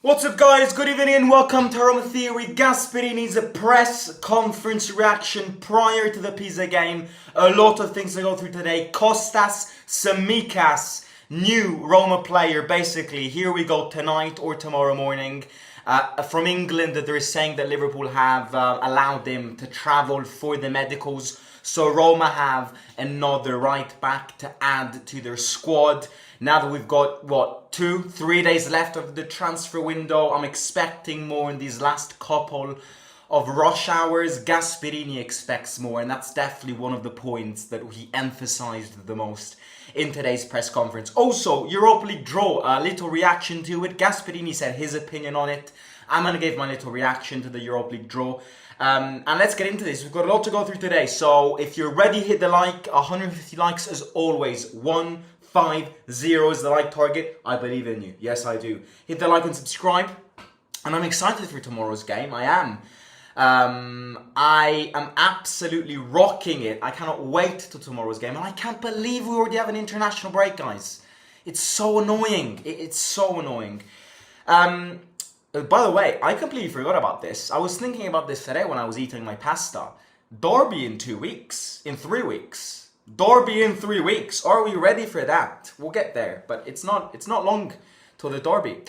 What's up guys, good evening and welcome to Roma Theory. Gasperini's press conference reaction prior to the Pisa game. A lot of things to go through today. Costas Tsimikas, new Roma player basically. Here we go tonight or tomorrow morning. From England, they're saying that Liverpool have allowed him to travel for the medicals. So Roma have another right back to add to their squad. Now that we've got, 2-3 days left of the transfer window, I'm expecting more in these last couple of rush hours. Gasperini expects more, and that's definitely one of the points that he emphasized the most in today's press conference. Also, Europa League draw, a little reaction to it. Gasperini said his opinion on it. I'm going to give my little reaction to the Europa League draw. And let's get into this. We've got a lot to go through today. So if you're ready, hit the like. 150 likes as always. 150 is the like target. I believe in you. Yes, I do. Hit the like and subscribe. And I'm excited for tomorrow's game. I am. I am absolutely rocking it. I cannot wait till tomorrow's game. And I can't believe we already have an international break, guys. It's so annoying. It's so annoying. By the way, I completely forgot about this. I was thinking about this today when I was eating my pasta. Derby in 2 weeks. In 3 weeks. Derby in 3 weeks. Are we ready for that? We'll get there. But it's not long till the Derby.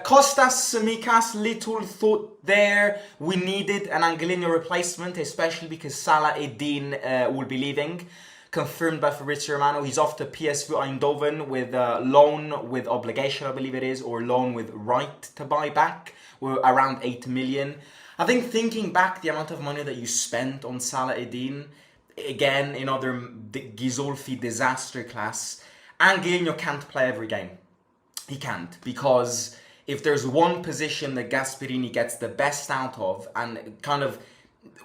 Costas Tsimikas, little thought there. We needed an Angelino replacement, especially because Salah Eddin will be leaving. Confirmed by Fabrizio Romano. He's off to PSV Eindhoven with loan with obligation, I believe it is, or loan with right to buy back. We're around 8 million. I think thinking back the amount of money that you spent on Salah Eddin, again, in other Ghisolfi disaster class, Angelino can't play every game. He can't, because if there's one position that Gasperini gets the best out of and kind of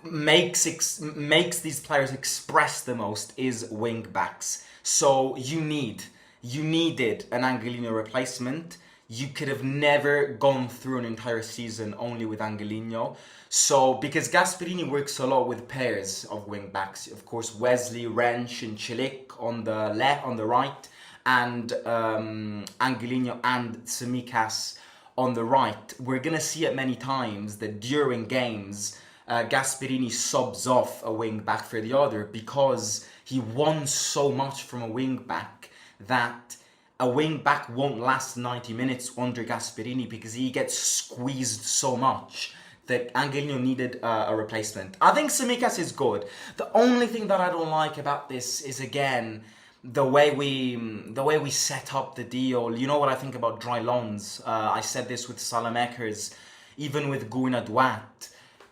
makes these players express the most is wing backs. So you needed an Angelino replacement. You could have never gone through an entire season only with Angelino. So because Gasperini works a lot with pairs of wing backs, of course Wesley, Wrench and Chilik on the left, on the right, and Angelino and Tsimikas on the right. We're gonna see it many times that during games Gasperini subs off a wing back for the other because he wants so much from a wing back that a wing back won't last 90 minutes under Gasperini because he gets squeezed so much that Angelino needed a replacement. I think Tsimikas is good. The only thing that I don't like about this is, again, the way we set up the deal. You know what I think about dry loans. I said this with Salamakers, even with Gurna Duat.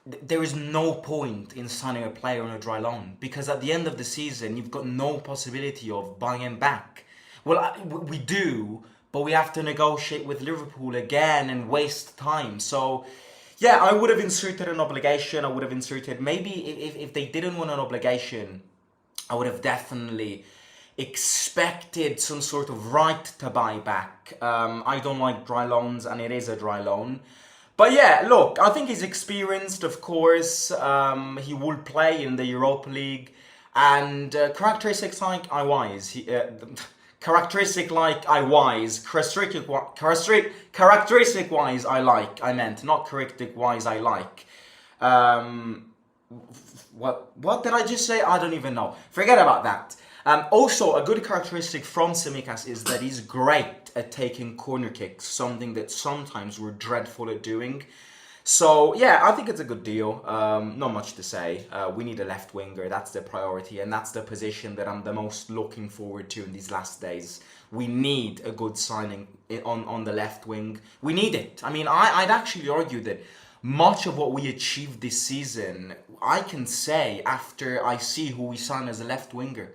There is no point in signing a player on a dry loan because at the end of the season you've got no possibility of buying him back. Well, we do, but we have to negotiate with Liverpool again and waste time. So yeah, I would have inserted an obligation. I would have inserted, maybe if they didn't want an obligation, I would have definitely expected some sort of right to buy back. I don't like dry loans, and it is a dry loan. But yeah, look, I think he's experienced, of course. He will play in the Europa League. And characteristic like I-wise, characteristic-wise, I like. I meant, not characteristic-wise, I like. What did I just say? I don't even know. Forget about that. Also, a good characteristic from Tsimikas is that he's great at taking corner kicks, something that sometimes we're dreadful at doing. So yeah, I think it's a good deal. Not much to say. We need a left winger. That's the priority, and that's the position that I'm the most looking forward to in these last days. We need a good signing on the left wing. We need it. I mean, I'd actually argue that much of what we achieved this season, I can say after I see who we sign as a left winger.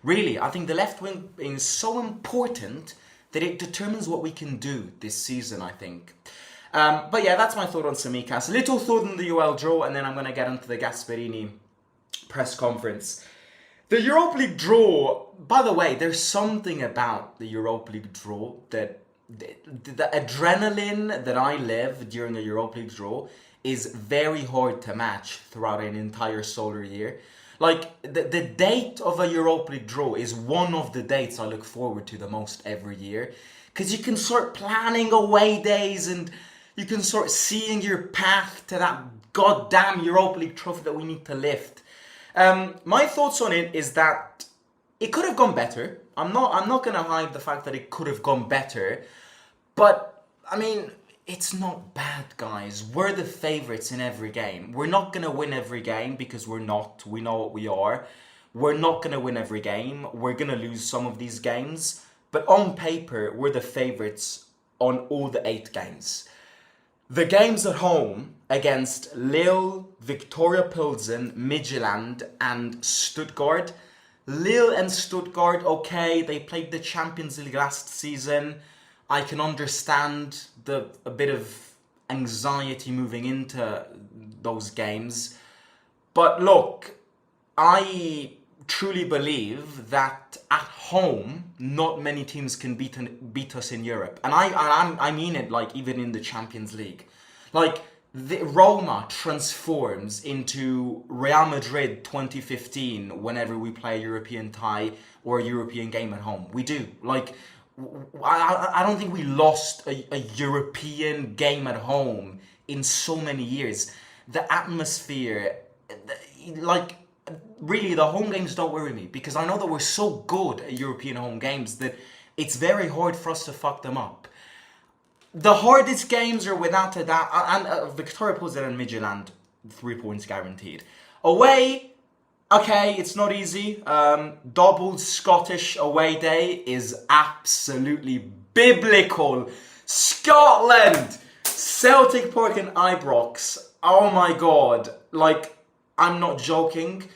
Really, I think the left wing is so important that it determines what we can do this season, I think. But yeah, that's my thought on Tsimikas. Little thought on the UL draw, and then I'm going to get into the Gasperini press conference. The Europa League draw, by the way, there's something about the Europa League draw that the adrenaline that I live during a Europa League draw is very hard to match throughout an entire solar year. Like, the date of a Europa League draw is one of the dates I look forward to the most every year. because you can start planning away days and you can start seeing your path to that goddamn Europa League trophy that we need to lift. My thoughts on it is that it could have gone better. I'm not gonna hide the fact that it could have gone better, but I mean, it's not bad, guys. We're the favourites in every game. We're not gonna win every game because we're not. We know what we are. We're not gonna win every game. We're gonna lose some of these games, but on paper, we're the favourites on all the 8 games. The games at home against Lille, Victoria Pilsen, Midtjylland and Stuttgart. Lille and Stuttgart, okay, they played the Champions League last season. I can understand a bit of anxiety moving into those games. But look, I truly believe that at home, not many teams can beat us in Europe. And I mean it, like, even in the Champions League. Like, Roma transforms into Real Madrid 2015 whenever we play a European tie or a European game at home. We do. Like, I don't think we lost a European game at home in so many years. The atmosphere, like, really, the home games don't worry me because I know that we're so good at European home games that it's very hard for us to fuck them up. The hardest games are without a doubt, and Victoria Pilsen and Midtjylland, 3 points guaranteed. Away, okay, it's not easy. Double Scottish away day is absolutely biblical. Scotland! Celtic Park and Ibrox. Oh my god. Like, I'm not joking.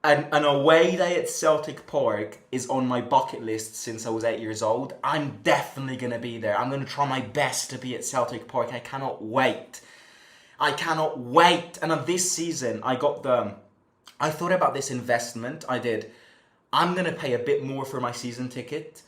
An away day at Celtic Park is on my bucket list since I was 8 years old. I'm definitely going to be there. I'm going to try my best to be at Celtic Park. I cannot wait. I cannot wait. And this season, I thought about this investment. I did. I'm going to pay a bit more for my season ticket,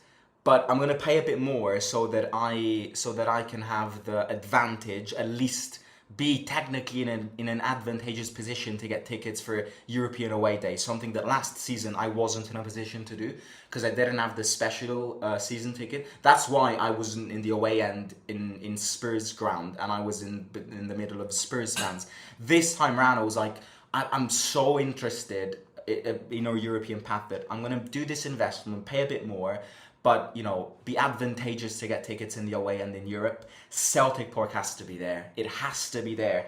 but I'm going to pay a bit more so that I can have the advantage, at least be technically in an advantageous position to get tickets for European away days, something that last season I wasn't in a position to do because I didn't have the special season ticket. That's why I wasn't in the away end in Spurs ground and I was in the middle of Spurs fans. This time around I was like, I'm so interested in our European path that I'm going to do this investment, pay a bit more, but, you know, be advantageous to get tickets in the away end in Europe. Celtic Park has to be there. It has to be there.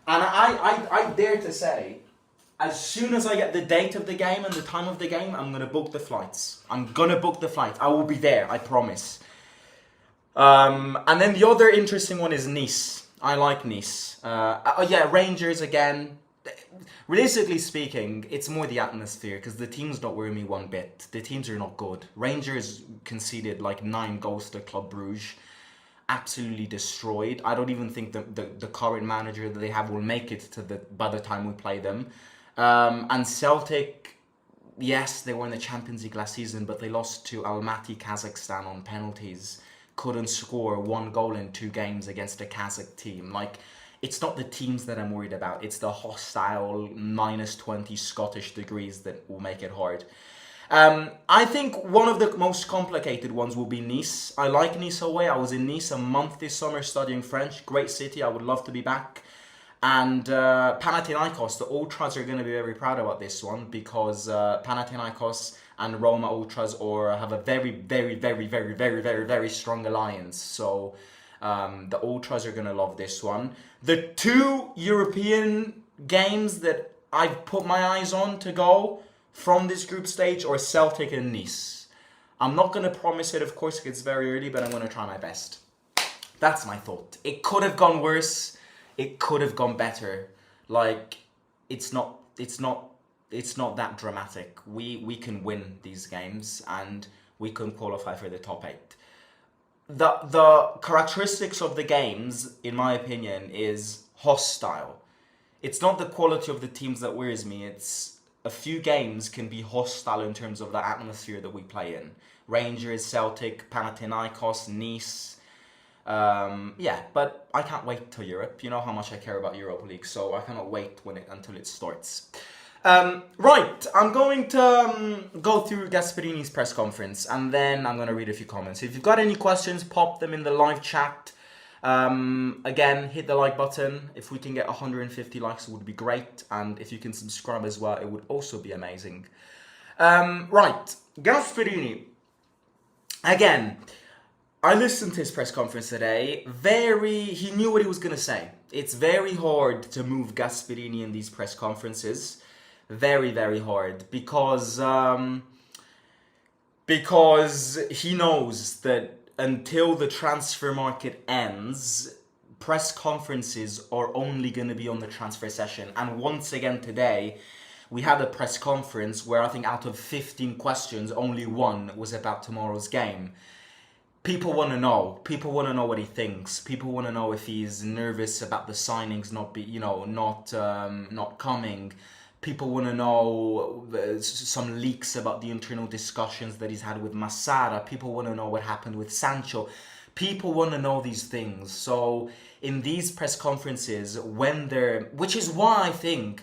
And I dare to say, as soon as I get the date of the game and the time of the game, I'm going to book the flights. I'm going to book the flight. I will be there, I promise. And then the other interesting one is Nice. I like Nice. Yeah, Rangers again. Realistically speaking, it's more the atmosphere because the teams don't worry me one bit. The teams are not good. Rangers conceded like 9 goals to Club Brugge. Absolutely destroyed. I don't even think the current manager that they have will make it by the time we play them. And Celtic, yes, they were in the Champions League last season, but they lost to Almaty, Kazakhstan on penalties. Couldn't score 1 goal in 2 games against a Kazakh team. Like, it's not the teams that I'm worried about. It's the hostile -20 Scottish degrees that will make it hard. I think one of the most complicated ones will be Nice. I like Nice away. I was in Nice a month this summer studying French. Great city. I would love to be back. And Panathinaikos, the Ultras are going to be very proud about this one because Panathinaikos and Roma Ultras have a very, very, very, very, very, very, very strong alliance. So the Ultras are going to love this one. The 2 European games that I've put my eyes on to go from this group stage are Celtic and Nice. I'm not going to promise it, of course, because it's very early, but I'm going to try my best. That's my thought. It could have gone worse. It could have gone better. Like, it's not that dramatic. We can win these games and we can qualify for the top 8. The characteristics of the games, in my opinion, is hostile. It's not the quality of the teams that worries me. It's a few games can be hostile in terms of the atmosphere that we play in. Rangers, Celtic, Panathinaikos, Nice. Yeah, but I can't wait till Europe. You know how much I care about Europa League, so I cannot wait until it starts. Right, I'm going to go through Gasperini's press conference and then I'm going to read a few comments. If you've got any questions, pop them in the live chat. Again, hit the like button. If we can get 150 likes, it would be great. And if you can subscribe as well, it would also be amazing. Right, Gasperini. Again, I listened to his press conference today. He knew what he was going to say. It's very hard to move Gasperini in these press conferences. Very, very hard because he knows that until the transfer market ends, press conferences are only going to be on the transfer session. And once again today, we had a press conference where I think out of 15 questions, only one was about tomorrow's game. People want to know. People want to know what he thinks. People want to know if he's nervous about the signings not coming. People want to know some leaks about the internal discussions that he's had with Massara. People want to know what happened with Sancho. People want to know these things. So in these press conferences, which is why I think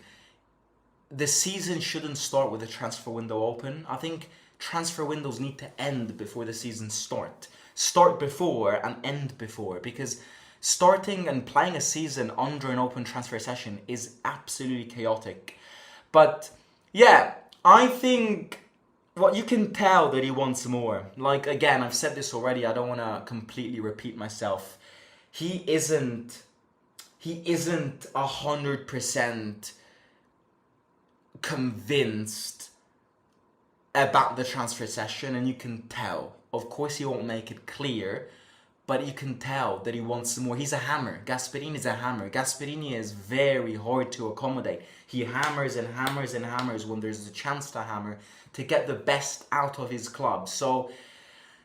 the season shouldn't start with the transfer window open. I think transfer windows need to end before the season start. Start before and end before, because starting and playing a season under an open transfer session is absolutely chaotic. But yeah, I think what you can tell that he wants more. Like, again, I've said this already, I don't want to completely repeat myself. He isn't 100% convinced about the transfer session, and you can tell. Of course he won't make it clear, but you can tell that he wants more. He's a hammer. Gasperini is a hammer. Gasperini is very hard to accommodate. He hammers and hammers and hammers when there's a chance to hammer to get the best out of his club. So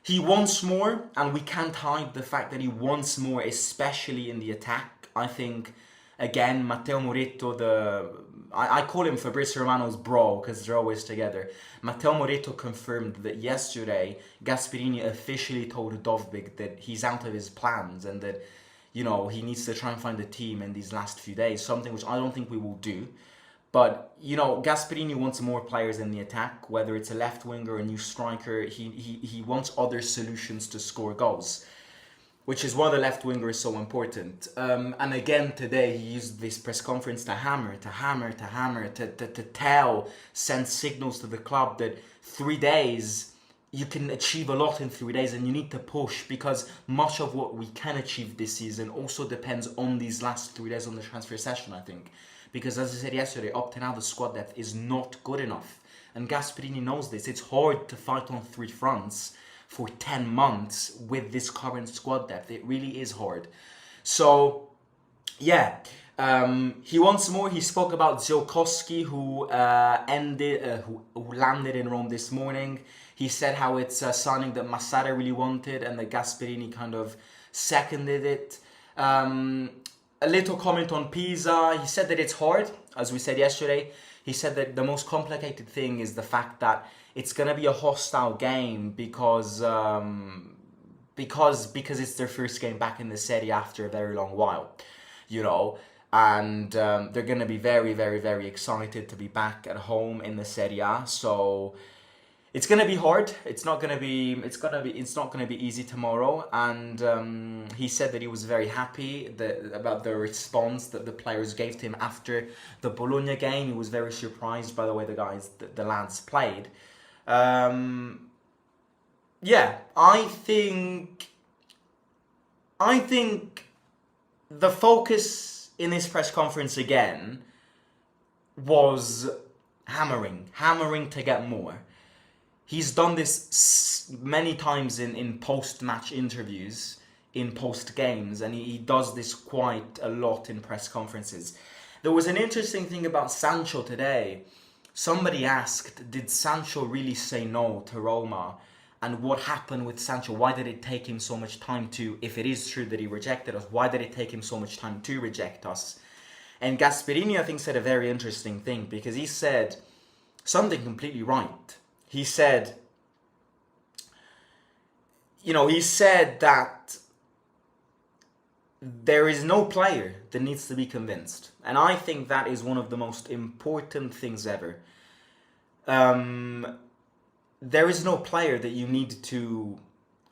he wants more, and we can't hide the fact that he wants more, especially in the attack. I think, again, Matteo Moretto, I call him Fabrizio Romano's bro because they're always together. Matteo Moretto confirmed that yesterday Gasperini officially told Dovbyk that he's out of his plans and that, he needs to try and find a team in these last few days, something which I don't think we will do. But, Gasperini wants more players in the attack, whether it's a left winger or a new striker. He wants other solutions to score goals, which is why the left winger is so important. And again, today he used this press conference to send signals to the club that 3 days, you can achieve a lot in 3 days and you need to push, because much of what we can achieve this season also depends on these last 3 days on the transfer session, I think. Because as I said yesterday, up to now the squad depth is not good enough. And Gasperini knows this. It's hard to fight on three fronts for 10 months with this current squad depth. It really is hard. So, yeah, he wants more. He spoke about Zielkowski, who landed in Rome this morning. He said how it's a signing that Massara really wanted and that Gasperini kind of seconded it. A little comment on Pisa. He said that it's hard, as we said yesterday. He said that the most complicated thing is the fact that it's going to be a hostile game because it's their first game back in the Serie after a very long while, and they're going to be very, very, very excited to be back at home in the Serie A. So it's going to be hard. It's not going to be easy tomorrow. And he said that he was very happy about the response that the players gave to him after the Bologna game. He was very surprised by the way the lads played. Yeah, I think the focus in this press conference again was hammering to get more. He's done this many times in post-match interviews, in post-games, and he does this quite a lot in press conferences. There was an interesting thing about Sancho today. Somebody asked, did Sancho really say no to Roma? And what happened with Sancho? Why did it take him so much time if it is true that he rejected us, why did it take him so much time to reject us? And Gasperini, I think, said a very interesting thing, because he said something completely right. He said, that there is no player that needs to be convinced. And I think that is one of the most important things ever. There is no player that you need to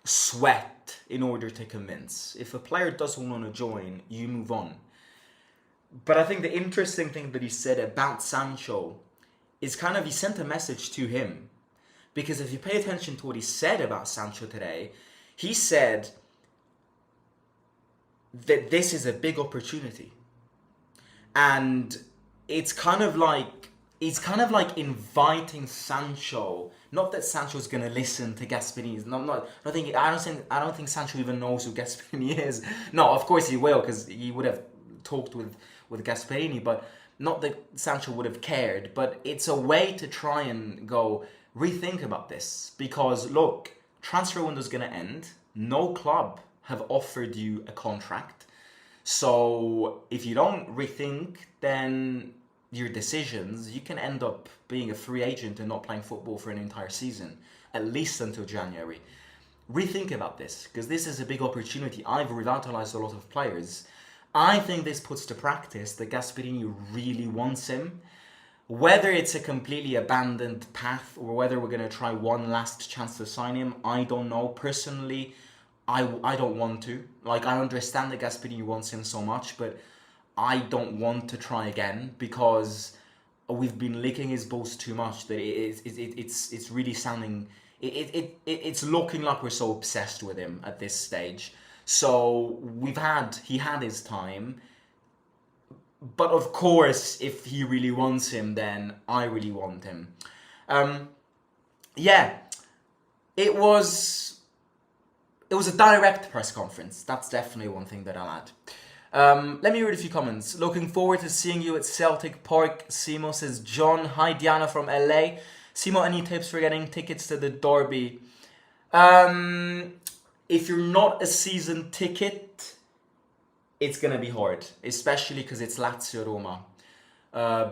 sweat in order to convince. If a player doesn't want to join, you move on. But I think the interesting thing that he said about Sancho is kind of, he sent a message to him. Because if you pay attention to what he said about Sancho today, he said that this is a big opportunity. And it's kind of like, he's kind of like inviting Sancho. Not that Sancho's gonna listen to Gasperini. I don't think Sancho even knows who Gasperini is. No, of course he will, because he would have talked with Gasperini, but not that Sancho would have cared. But it's a way to try and go, rethink about this. Because look, transfer window's gonna end. No club have offered you a contract. So if you don't rethink, then your decisions, you can end up being a free agent and not playing football for an entire season, at least until January. Rethink about this, because this is a big opportunity. I've revitalized a lot of players. I think this puts to practice that Gasperini really wants him. Whether it's a completely abandoned path or whether we're going to try one last chance to sign him, I don't know. Personally, I don't want to. Like, I understand that Gasperini wants him so much, but I don't want to try again, because we've been licking his balls too much that it's really sounding, it's looking like we're so obsessed with him at this stage. So he had his time, but of course if he really wants him, then I really want him. Yeah, it was a direct press conference. That's definitely one thing that I'll add. Let me read a few comments. Looking forward to seeing you at Celtic Park. Simo says, John. Hi, Diana from LA. Simo, any tips for getting tickets to the derby? If you're not a season ticket, it's going to be hard. Especially because it's Lazio Roma.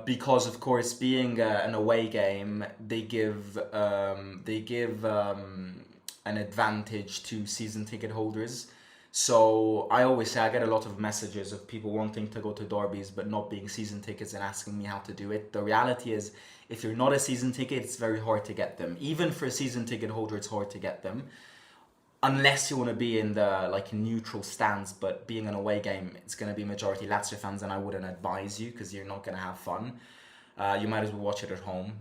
Because, of course, being an away game, they give an advantage to season ticket holders. So I always say, I get a lot of messages of people wanting to go to derbies but not being season tickets and asking me how to do it. The reality is, if you're not a season ticket, it's very hard to get them. Even for a season ticket holder, it's hard to get them. Unless you want to be in the neutral stands, but being an away game, it's going to be majority Lazio fans, and I wouldn't advise you because you're not going to have fun. You might as well watch it at home.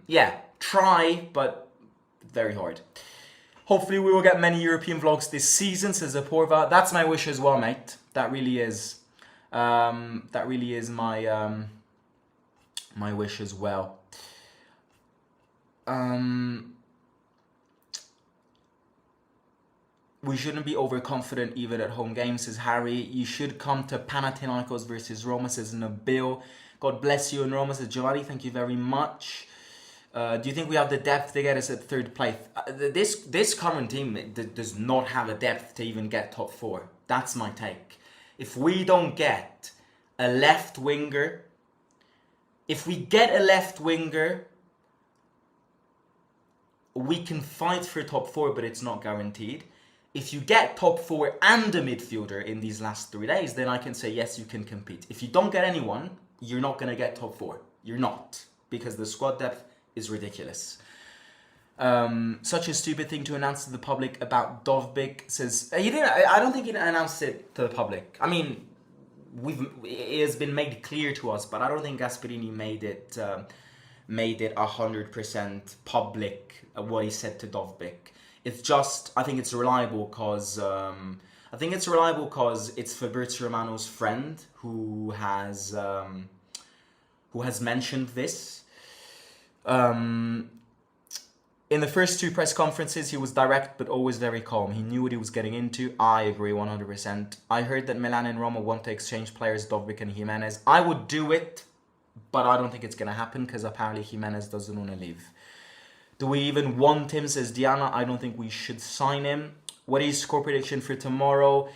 Yeah, try, but very hard. Hopefully we will get many European vlogs this season, says Aporva. That's my wish as well, mate. That really is. My my wish as well. We shouldn't be overconfident even at home games, says Harry. You should come to Panathinaikos versus Roma, says Nabil. God bless you, and Roma, says Giovanni. Thank you very much. Do you think we have the depth to get us at third place? This current team does not have a depth to even get top 4. That's my take. If we don't get a left winger, we can fight for top 4, but it's not guaranteed. If you get top 4 and a midfielder in these last 3 days, then I can say, yes, you can compete. If you don't get anyone, you're not going to get top 4. You're not. Because the squad depth is ridiculous. Such a stupid thing to announce to the public about Dovbyk, says... I don't think he announced it to the public. I mean, it has been made clear to us, but I don't think Gasperini made it 100% public what he said to Dovbyk. It's just, I think it's reliable because it's Fabrizio Romano's friend who has mentioned this. In the first 2 press conferences, he was direct but always very calm. He knew what he was getting into. I agree 100%. I heard that Milan and Roma want to exchange players, Dovbyk and Jimenez. I would do it, but I don't think it's going to happen because apparently Jimenez doesn't want to leave. Do we even want him, says Diana. I don't think we should sign him. What is your score prediction for tomorrow?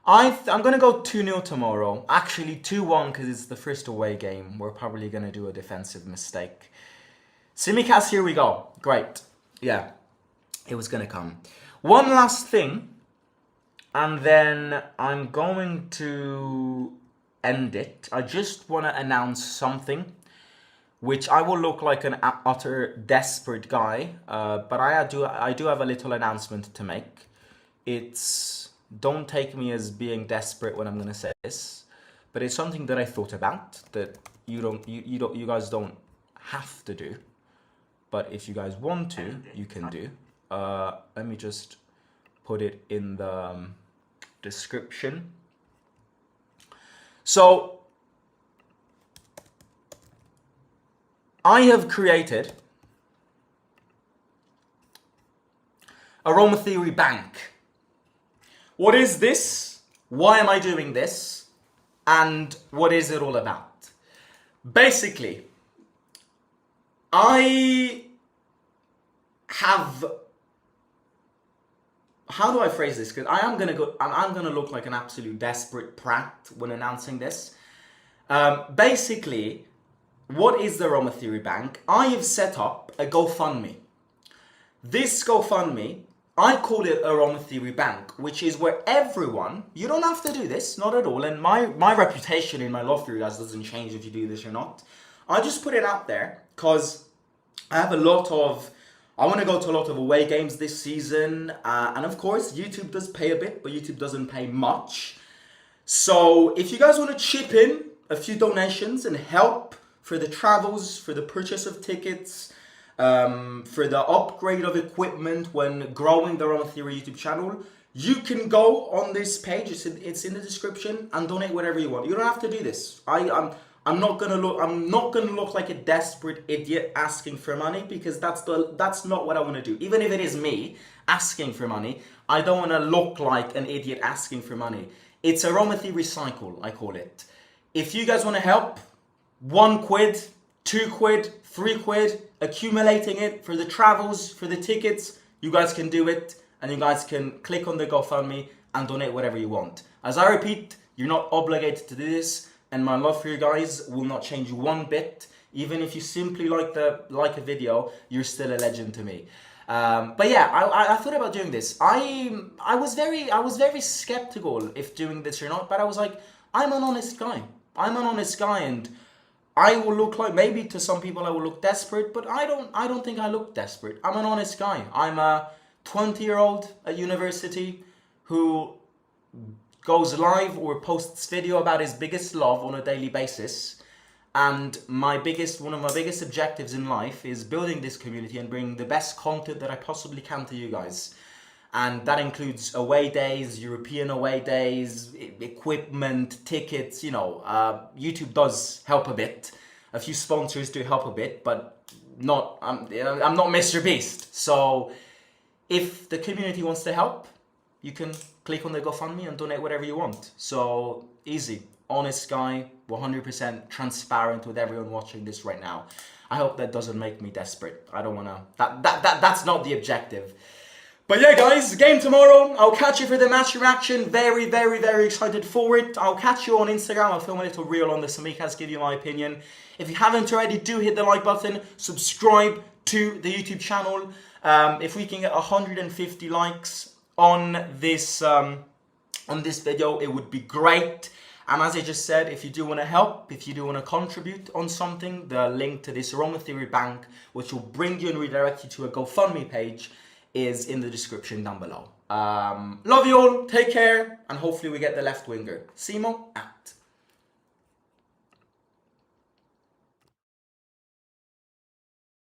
I'm going to go 2-0 tomorrow. Actually, 2-1 because it's the first away game. We're probably going to do a defensive mistake. Tsimikas, here we go. Great. Yeah, it was going to come. One last thing And then I'm going to end it. I just want to announce something, which I will look like an utter desperate guy, but I do have a little announcement to make. Don't take me as being desperate when I'm going to say this, but it's something that I thought about that you guys don't have to do, but if you guys want to, you can do. Let me just put it in the description. So I have created a Roma Theory bank. What is this? Why am I doing this? And what is it all about? Basically, I have, how do I phrase this? Because I'm gonna look like an absolute desperate prat when announcing this. Basically, what is the Roma Theory Bank? I have set up a GoFundMe. This GoFundMe, I call it a Roma Theory Bank, which is where everyone, you don't have to do this, not at all, and my reputation in my love for you guys doesn't change if you do this or not. I just put it out there because I have I want to go to a lot of away games this season, and of course, YouTube does pay a bit, but YouTube doesn't pay much. So if you guys want to chip in a few donations and help for the travels, for the purchase of tickets, for the upgrade of equipment when growing the Roma Theory YouTube channel, you can go on this page. It's in the description and donate whatever you want. You don't have to do this. I'm not gonna look like a desperate idiot asking for money, because that's not what I want to do. Even if it is me asking for money, I don't want to look like an idiot asking for money. It's a Roma Theory cycle, I call it. If you guys want to help, £1, £2, £3, accumulating it for the travels, for the tickets, you guys can do it, and you guys can click on the GoFundMe and donate whatever you want. As I repeat, you're not obligated to do this, and my love for you guys will not change one bit. Even if you simply like a video, you're still a legend to me. But yeah, I thought about doing this. I was very skeptical if doing this or not, but I was like, I'm an honest guy. And I will look like, maybe to some people I will look desperate, but I don't think I look desperate. I'm an honest guy. I'm a 20-year-old at university who goes live or posts video about his biggest love on a daily basis. And one of my biggest objectives in life is building this community and bringing the best content that I possibly can to you guys. And that includes away days, European away days, equipment, tickets, YouTube does help a bit. A few sponsors do help a bit, but I'm not Mr. Beast. So if the community wants to help, you can click on the GoFundMe and donate whatever you want. So easy, honest guy, 100% transparent with everyone watching this right now. I hope that doesn't make me desperate. I don't want to, that's not the objective. But yeah, guys, game tomorrow. I'll catch you for the match reaction. Very, very, very excited for it. I'll catch you on Instagram. I'll film a little reel on the Tsimikas, give you my opinion. If you haven't already, do hit the like button. Subscribe to the YouTube channel. If we can get 150 likes on this video, it would be great. And as I just said, if you do want to help, if you do want to contribute on something, the link to this Roma Theory Bank, which will bring you and redirect you to a GoFundMe page, is in the description down below. Love you all, take care, and hopefully we get the left winger. Simo out.